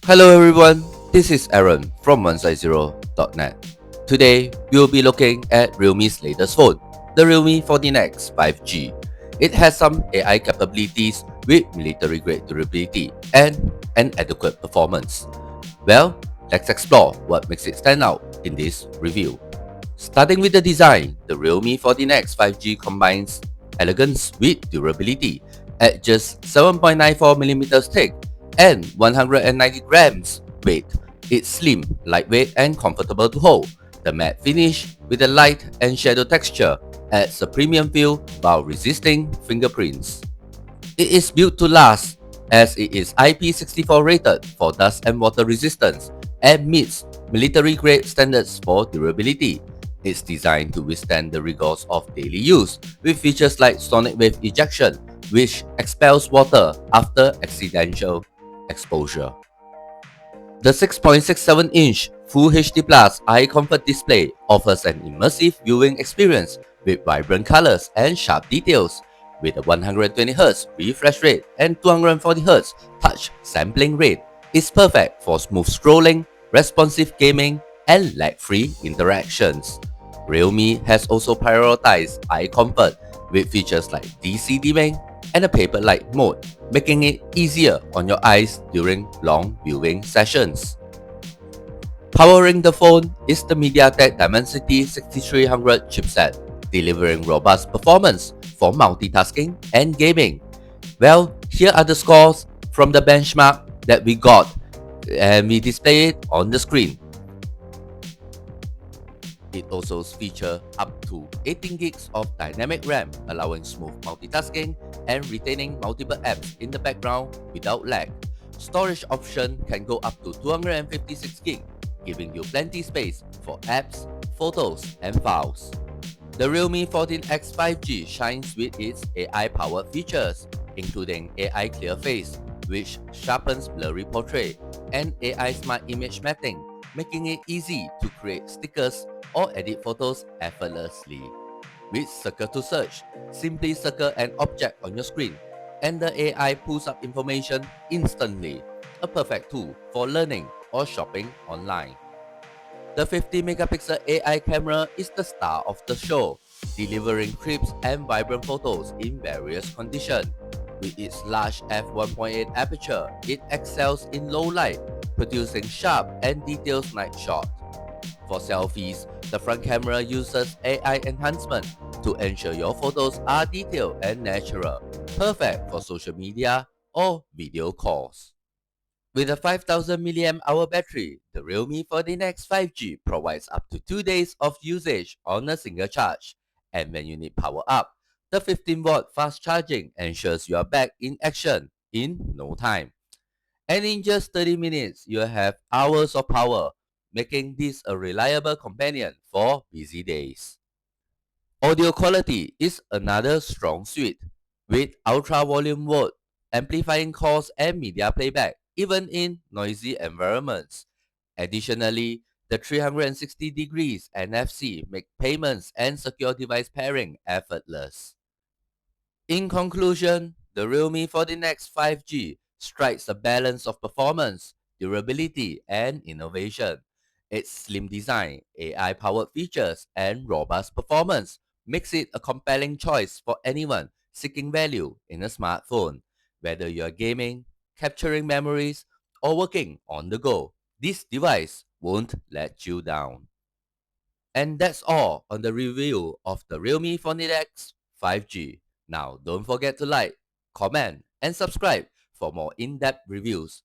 Hello everyone, this is Aaron from 160.net. Today, we'll be looking at Realme's latest phone, the Realme 14X 5G. It has some AI capabilities with military-grade durability and an adequate performance. Well, let's explore what makes it stand out in this review. Starting with the design, the Realme 14X 5G combines elegance with durability at just 7.94mm thick and 190 grams weight. It's slim, lightweight and comfortable to hold. The matte finish with a light and shadow texture adds a premium feel while resisting fingerprints. It is built to last as it is IP64 rated for dust and water resistance and meets military-grade standards for durability. It's designed to withstand the rigors of daily use with features like sonic wave ejection, which expels water after accidental exposure. The 6.67-inch Full HD Plus Eye Comfort display offers an immersive viewing experience with vibrant colors and sharp details. With a 120Hz refresh rate and 240Hz touch sampling rate, it's perfect for smooth scrolling, responsive gaming, and lag-free interactions. Realme has also prioritized eye comfort with features like DC dimming and a paper-like mode, making it easier on your eyes during long viewing sessions. Powering the phone is the MediaTek Dimensity 6300 chipset, delivering robust performance for multitasking and gaming. Well, here are the scores from the benchmark that we got, and we display it on the screen. It also features up to 18 gigs of dynamic RAM, allowing smooth multitasking and retaining multiple apps in the background without lag. Storage option can go up to 256 GB, giving you plenty space for apps, photos, and files. The Realme 14X 5G shines with its AI-powered features, including AI Clear Face, which sharpens blurry portrait, and AI Smart Image Mapping, making it easy to create stickers or edit photos effortlessly. With Circle to Search, simply circle an object on your screen, and the AI pulls up information instantly, a perfect tool for learning or shopping online. The 50-megapixel AI camera is the star of the show, delivering crisp and vibrant photos in various conditions. With its large f1.8 aperture, it excels in low light, producing sharp and detailed night shots. For selfies, the front camera uses AI enhancement to ensure your photos are detailed and natural, perfect for social media or video calls. With a 5000 mAh battery, the Realme 14X 5G provides up to 2 days of usage on a single charge. And when you need power up, the 15-watt fast charging ensures you are back in action in no time. And in just 30 minutes, you have hours of power, making this a reliable companion for busy days. Audio quality is another strong suit, with ultra volume mode amplifying calls and media playback even in noisy environments. Additionally, the 360 degrees NFC make payments and secure device pairing effortless. In conclusion, the Realme 14X 5G strikes a balance of performance, durability, and innovation. Its slim design, AI-powered features, and robust performance makes it a compelling choice for anyone seeking value in a smartphone. Whether you're gaming, capturing memories, or working on the go, this device won't let you down. And that's all on the review of the Realme 14X 5G. Now, don't forget to like, comment, and subscribe for more in-depth reviews.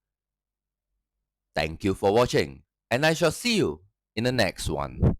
Thank you for watching, and I shall see you in the next one.